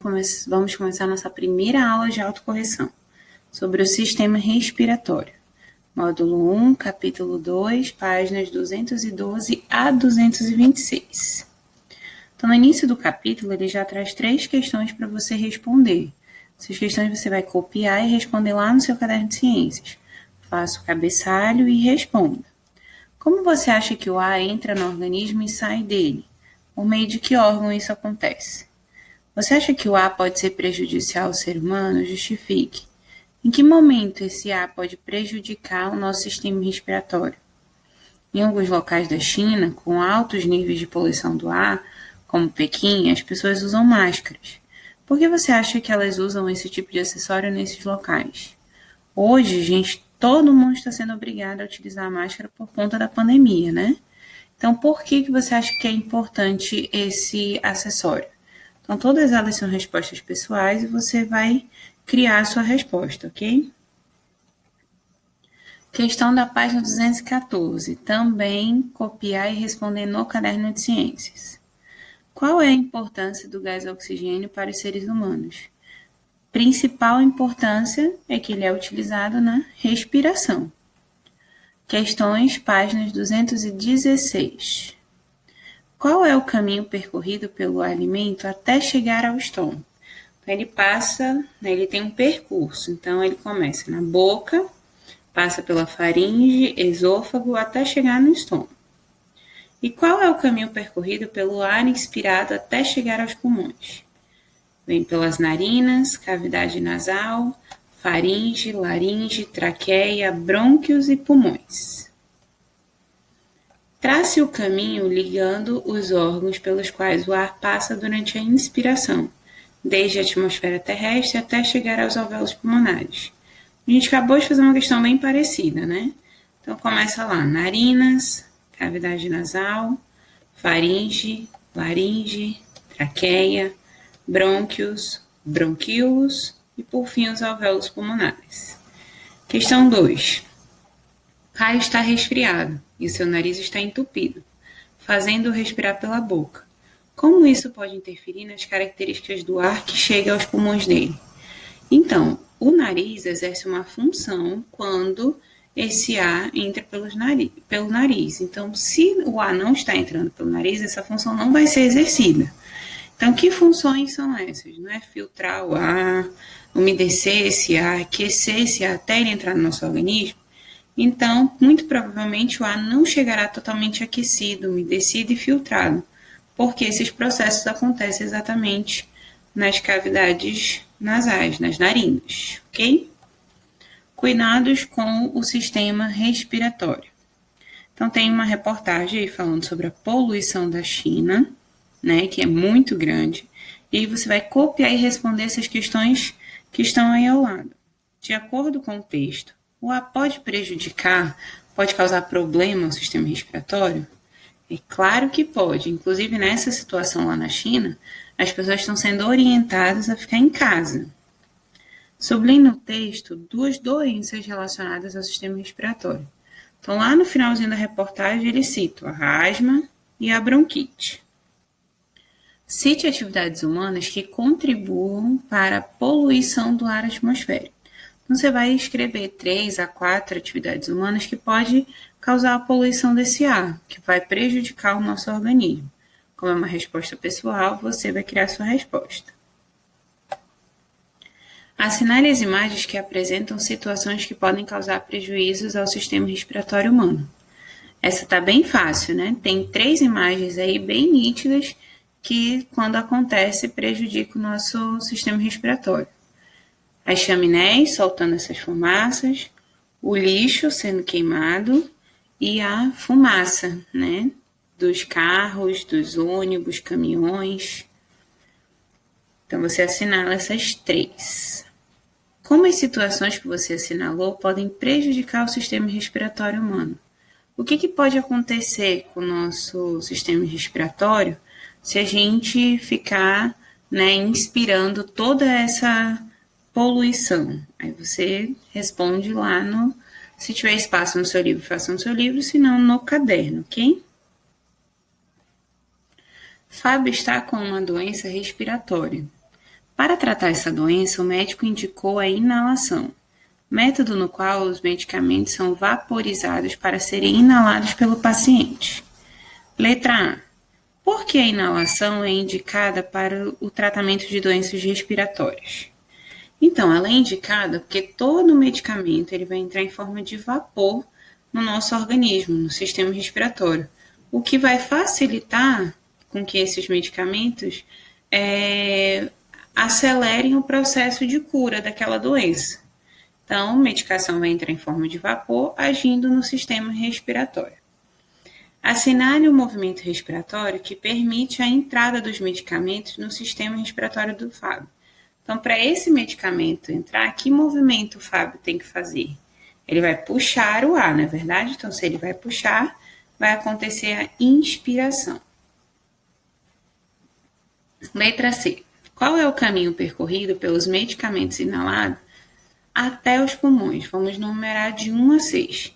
Vamos começar nossa primeira aula de autocorreção sobre o sistema respiratório. Módulo 1, capítulo 2, páginas 212 a 226. Então, no início do capítulo, ele já traz 3 questões para você responder. Essas questões você vai copiar e responder lá no seu caderno de ciências. Faça o cabeçalho e responda. Como você acha que o ar entra no organismo e sai dele? Por meio de que órgão isso acontece? Você acha que o ar pode ser prejudicial ao ser humano? Justifique. Em que momento esse ar pode prejudicar o nosso sistema respiratório? Em alguns locais da China, com altos níveis de poluição do ar, como Pequim, as pessoas usam máscaras. Por que você acha que elas usam esse tipo de acessório nesses locais? Hoje, gente, todo mundo está sendo obrigado a utilizar a máscara por conta da pandemia, né? Então, por que você acha que é importante esse acessório? Então, todas elas são respostas pessoais e você vai criar a sua resposta, ok? Questão da página 214. Também copiar e responder no caderno de ciências. Qual é a importância do gás oxigênio para os seres humanos? Principal importância é que ele é utilizado na respiração. Questões, páginas 216. Qual é o caminho percorrido pelo alimento até chegar ao estômago? Então, ele tem um percurso. Então, ele começa na boca, passa pela faringe, esôfago, até chegar no estômago. E qual é o caminho percorrido pelo ar inspirado até chegar aos pulmões? Vem pelas narinas, cavidade nasal, faringe, laringe, traqueia, brônquios e pulmões. Trace o caminho ligando os órgãos pelos quais o ar passa durante a inspiração, desde a atmosfera terrestre até chegar aos alvéolos pulmonares. A gente acabou de fazer uma questão bem parecida, né? Então, começa lá, narinas, cavidade nasal, faringe, laringe, traqueia, brônquios, bronquíolos e, por fim, os alvéolos pulmonares. Questão 2. Caio está resfriado e o seu nariz está entupido, fazendo-o respirar pela boca. Como isso pode interferir nas características do ar que chega aos pulmões dele? Então, o nariz exerce uma função quando esse ar entra pelo nariz. Então, se o ar não está entrando pelo nariz, essa função não vai ser exercida. Então, que funções são essas? Não é filtrar o ar, umedecer esse ar, aquecer esse ar até ele entrar no nosso organismo? Então, muito provavelmente o ar não chegará totalmente aquecido, umedecido e filtrado, porque esses processos acontecem exatamente nas cavidades nasais, nas narinas, ok? Cuidados com o sistema respiratório. Então, tem uma reportagem aí falando sobre a poluição da China, né, que é muito grande, e aí você vai copiar e responder essas questões que estão aí ao lado. De acordo com o texto, o ar pode pode causar problema ao sistema respiratório? É claro que pode. Inclusive, nessa situação lá na China, as pessoas estão sendo orientadas a ficar em casa. Sublinhe no texto 2 doenças relacionadas ao sistema respiratório. Então, lá no finalzinho da reportagem, ele cita a asma e a bronquite. Cite atividades humanas que contribuam para a poluição do ar atmosférico. Então, você vai escrever 3 a 4 atividades humanas que podem causar a poluição desse ar, que vai prejudicar o nosso organismo. Como é uma resposta pessoal, você vai criar sua resposta. Assinale as imagens que apresentam situações que podem causar prejuízos ao sistema respiratório humano. Essa tá bem fácil, né? Tem 3 imagens aí bem nítidas que, quando acontece, prejudica o nosso sistema respiratório. As chaminés soltando essas fumaças, o lixo sendo queimado e a fumaça, né? Dos carros, dos ônibus, caminhões. Então, você assinala essas 3. Como as situações que você assinalou podem prejudicar o sistema respiratório humano? O que pode acontecer com o nosso sistema respiratório se a gente ficar, né, inspirando toda essa poluição? Aí você responde lá se tiver espaço no seu livro, faça no seu livro, se não, no caderno, ok? Fábio está com uma doença respiratória. Para tratar essa doença, o médico indicou a inalação, método no qual os medicamentos são vaporizados para serem inalados pelo paciente. Letra A. Por que a inalação é indicada para o tratamento de doenças respiratórias? Então, ela é indicada porque todo medicamento ele vai entrar em forma de vapor no nosso organismo, no sistema respiratório, o que vai facilitar com que esses medicamentos acelerem o processo de cura daquela doença. Então, a medicação vai entrar em forma de vapor, agindo no sistema respiratório. Assinale o movimento respiratório que permite a entrada dos medicamentos no sistema respiratório do Fábio. Então, para esse medicamento entrar, que movimento o Fábio tem que fazer? Ele vai puxar o ar, não é verdade? Então, se ele vai puxar, vai acontecer a inspiração. Letra C. Qual é o caminho percorrido pelos medicamentos inalados até os pulmões? Vamos numerar de 1 a 6.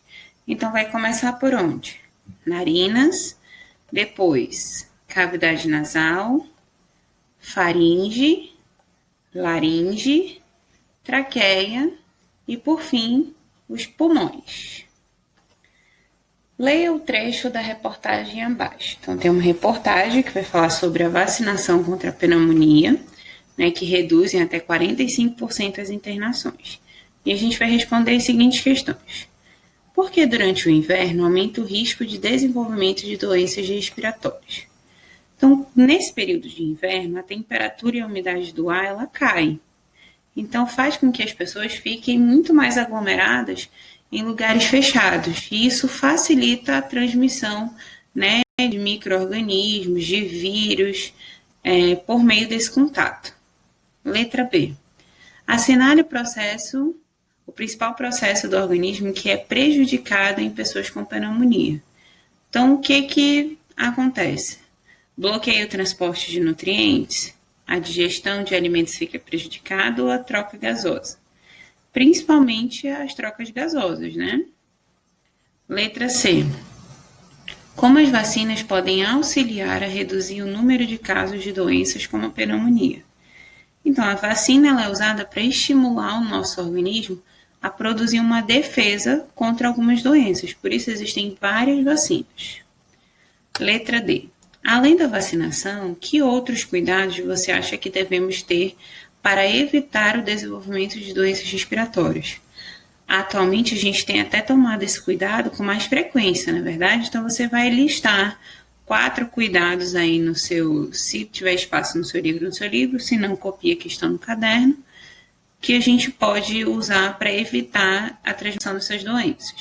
Então, vai começar por onde? Narinas, depois cavidade nasal, faringe, laringe, traqueia e, por fim, os pulmões. Leia o trecho da reportagem abaixo. Então, tem uma reportagem que vai falar sobre a vacinação contra a pneumonia, né, que reduz em até 45% as internações. E a gente vai responder as seguintes questões. Por que durante o inverno aumenta o risco de desenvolvimento de doenças respiratórias? Então, nesse período de inverno, a temperatura e a umidade do ar ela cai. Então, faz com que as pessoas fiquem muito mais aglomeradas em lugares fechados. E isso facilita a transmissão, né, de micro-organismos, de vírus, por meio desse contato. Letra B. Assinale o principal processo do organismo que é prejudicado em pessoas com pneumonia. Então, o que acontece? Bloqueia o transporte de nutrientes, a digestão de alimentos fica prejudicada ou a troca gasosa. Principalmente as trocas gasosas, né? Letra C. Como as vacinas podem auxiliar a reduzir o número de casos de doenças como a pneumonia? Então, a vacina ela é usada para estimular o nosso organismo a produzir uma defesa contra algumas doenças. Por isso, existem várias vacinas. Letra D. Além da vacinação, que outros cuidados você acha que devemos ter para evitar o desenvolvimento de doenças respiratórias? Atualmente, a gente tem até tomado esse cuidado com mais frequência, não é verdade? Então, você vai listar 4 cuidados aí no seu, se tiver espaço no seu livro, se não, copia que estão no caderno, que a gente pode usar para evitar a transmissão dessas doenças.